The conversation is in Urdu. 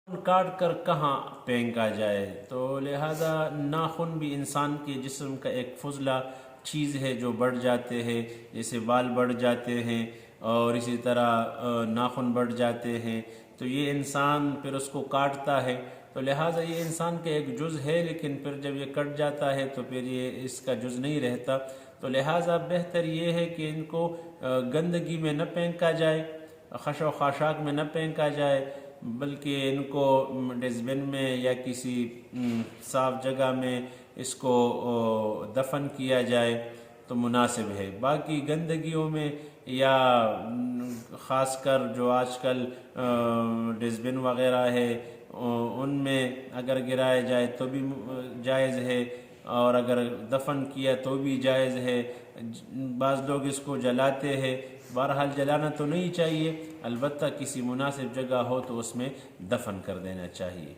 کاٹ کر کہاں پھینکا جائے؟ تو لہذا ناخن بھی انسان کے جسم کا ایک فضلہ چیز ہے جو بڑھ جاتے ہیں، جیسے بال بڑھ جاتے ہیں اور اسی طرح ناخن بڑھ جاتے ہیں، تو یہ انسان پھر اس کو کاٹتا ہے، تو لہٰذا یہ انسان کا ایک جز ہے، لیکن پھر جب یہ کٹ جاتا ہے تو پھر یہ اس کا جز نہیں رہتا، تو لہٰذا بہتر یہ ہے کہ ان کو گندگی میں نہ پھینکا جائے، خش و خاشاک میں نہ پھینکا جائے، بلکہ ان کو ڈسٹ بن میں یا کسی صاف جگہ میں اس کو دفن کیا جائے تو مناسب ہے۔ باقی گندگیوں میں یا خاص کر جو آج کل ڈسٹ بن وغیرہ ہے ان میں اگر گرایا جائے تو بھی جائز ہے، اور اگر دفن کیا تو بھی جائز ہے۔ بعض لوگ اس کو جلاتے ہیں، بہرحال جلانا تو نہیں چاہیے، البتہ کسی مناسب جگہ ہو تو اس میں دفن کر دینا چاہیے۔